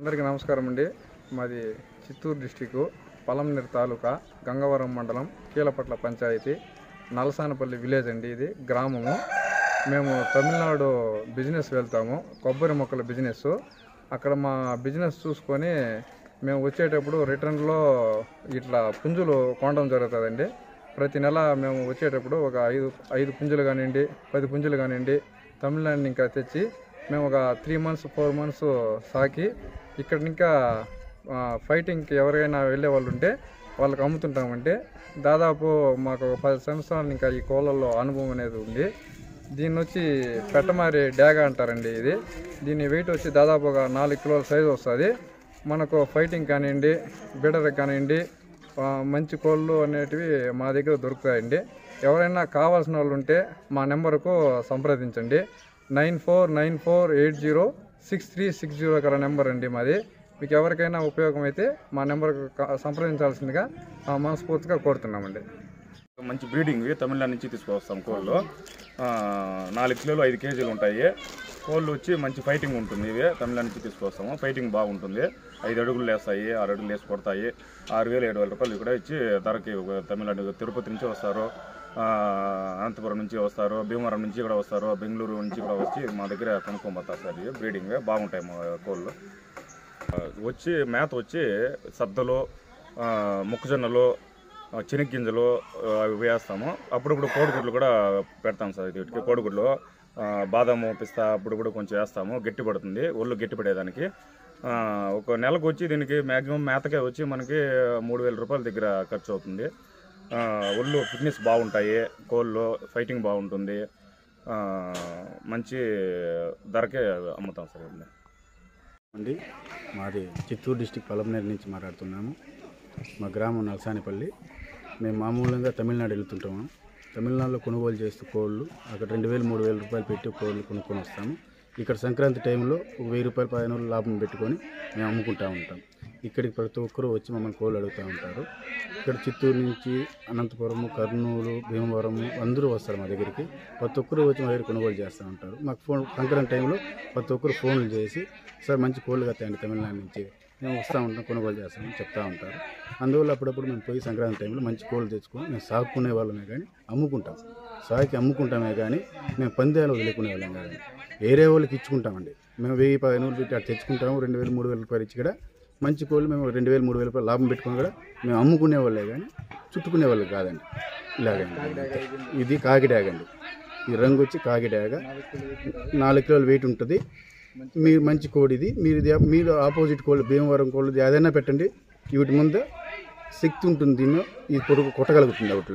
అందరికీ నమస్కారం అండి. మాది చిత్తూరు డిస్టిక్ పలంనేరు తాలూకా గంగవరం మండలం కీలపట్ల పంచాయతీ నలసానపల్లి విలేజ్ అండి. ఇది గ్రామము. మేము తమిళనాడు బిజినెస్ వెళ్తాము, కొబ్బరి మొక్కల బిజినెస్. అక్కడ మా బిజినెస్ చూసుకొని మేము వచ్చేటప్పుడు రిటర్న్లో ఇట్లా పుంజులు కొనడం జరుగుతుందండి. ప్రతి నెల మేము వచ్చేటప్పుడు ఒక 5 పుంజులు కానివ్వండి, 10 పుంజులు కానివ్వండి తమిళనాడు ఇంకా తెచ్చి మేము ఒక 3 months 4 months సాకి ఇక్కడ ఇంకా ఫైటింగ్కి ఎవరైనా వెళ్ళే వాళ్ళు ఉంటే వాళ్ళకి అమ్ముతుంటామంటే దాదాపు మాకు 10 సంవత్సరాలు ఇంకా ఈ కోళ్ళల్లో అనుభవం అనేది ఉంది. దీన్ని వచ్చి పెట్టమారి డ్యాగ అంటారండి. దీని వెయిట్ వచ్చి దాదాపు ఒక 4 కిలోల సైజు వస్తుంది. మనకు ఫైటింగ్ కానివ్వండి, బీడర్కి కానివ్వండి మంచి కోళ్ళు అనేటివి మా దగ్గర దొరుకుతాయండి. ఎవరైనా కావాల్సిన వాళ్ళు ఉంటే మా నెంబర్కు సంప్రదించండి. 9494806360 గల నెంబర్ అండి మాది. మీకు ఎవరికైనా ఉపయోగం అయితే మా నెంబర్కు సంప్రదించాల్సిందిగా మనస్ఫూర్తిగా కోరుతున్నామండి. మంచి బ్రీడింగ్ తమిళనాడు నుంచి తీసుకొస్తాం కోళ్ళు. 4 కిలోలు 5 కేజీలు ఉంటాయి. కోళ్ళు వచ్చి మంచి ఫైటింగ్ ఉంటుంది. ఇవి తమిళనాడు నుంచి తీసుకొస్తాము. ఫైటింగ్ బాగుంటుంది. 5 అడుగులు వేస్తాయి, 6 అడుగులు వేసి కొడతాయి. 6,000-7,000 రూపాయలు ఇక్కడ ఇచ్చి ధరకి తమిళనాడు తిరుపతి నుంచి వస్తారు, అనంతపురం నుంచి వస్తారు, భీమవరం నుంచి కూడా వస్తారు, బెంగళూరు నుంచి కూడా వచ్చి మా దగ్గర కొనుక్కోబోతారు సార్. ఇవి బ్రీడింగ్ బాగుంటాయి మా కోళ్ళు. వచ్చి మేత వచ్చి సద్దలు, మొక్కజొన్నలు, చెనిగ్గింజలు అవి వేస్తాము. అప్పుడప్పుడు కోడిగుడ్లు కూడా పెడతాం సార్. వీటికి కోడిగుడ్లు, బాదాము, పిస్తా అప్పుడు కూడా కొంచెం వేస్తాము. గట్టి పడుతుంది ఒళ్ళు, గట్టి పడేదానికి. ఒక నెలకు వచ్చి దీనికి మ్యాక్సిమం మేతకే వచ్చి మనకి 3,000 రూపాయల దగ్గర ఖర్చు అవుతుంది. ఒళ్ళు ఫిట్నెస్ బాగుంటాయి కోళ్ళు, ఫైటింగ్ బాగుంటుంది. మంచి ధరకే అమ్ముతాం సార్ అండి. మాది చిత్తూరు డిస్టిక్ పలంనేరు నుంచి మాట్లాడుతున్నాము. మా గ్రామం నలసానిపల్లి. మేము మామూలుగా తమిళనాడు వెళ్తుంటాము. తమిళనాడులో కొనుగోలు చేస్తూ కోళ్ళు అక్కడ 2,000-3,000 రూపాయలు పెట్టి కోళ్ళు కొనుక్కొని వస్తాము. ఇక్కడ సంక్రాంతి టైంలో 1,000 రూపాయలు 15 లాభం పెట్టుకొని మేము అమ్ముకుంటూ ఉంటాం. ఇక్కడికి ప్రతి ఒక్కరూ వచ్చి మమ్మల్ని కోళ్ళు అడుగుతూ ఉంటారు. ఇక్కడ చిత్తూరు నుంచి అనంతపురము, కర్నూలు, భీమవరము అందరూ వస్తారు మా దగ్గరికి. ప్రతి ఒక్కరూ వచ్చి మా దగ్గర కొనుగోలు చేస్తూ ఉంటారు. మాకు సంక్రాంతి టైంలో ప్రతి ఒక్కరు ఫోన్లు చేసి సార్ మంచి కోళ్ళు కత్తాయండి తమిళనాడు నుంచి, మేము వస్తూ ఉంటాం, కొనుగోలు చేస్తామని చెప్తూ ఉంటారు. అందువల్ల అప్పుడప్పుడు మేము పోయి సంక్రాంతి టైంలో మంచి కోళ్ళు తెచ్చుకొని మేము సాగుకునే వాళ్ళమే కానీ అమ్ముకుంటాం. సాకి అమ్ముకుంటామే కానీ మేము పందేలు వదిలేకునే వాళ్ళం కానీ వేరే వాళ్ళకి ఇచ్చుకుంటామండి. మేము 1,000-15 పెట్టి అటు తెచ్చుకుంటాము. 2,000-3,000 రూపాయలు ఇచ్చి కూడా మంచి కోళ్ళు మేము 2,000-3,000 రూపాయలు లాభం పెట్టుకుని కూడా మేము అమ్ముకునే వాళ్ళే కానీ చుట్టుకునే వాళ్ళు కాదండి. ఇలాగండి. ఇది కాకిడాగ అండి. ఈ రంగు వచ్చి కాకిడాగ 4 కిలోల వెయిట్ ఉంటుంది. మీరు మంచి కోడి ఇది. మీరు ఆపోజిట్ కోళ్ళు భీమవరం కోళ్ళు ఏదైనా పెట్టండి, వీటి ముందు శక్తి ఉంటుంది. దీన్ని ఈ పొరుగు కొట్టగలుగుతుంది. ఒకటి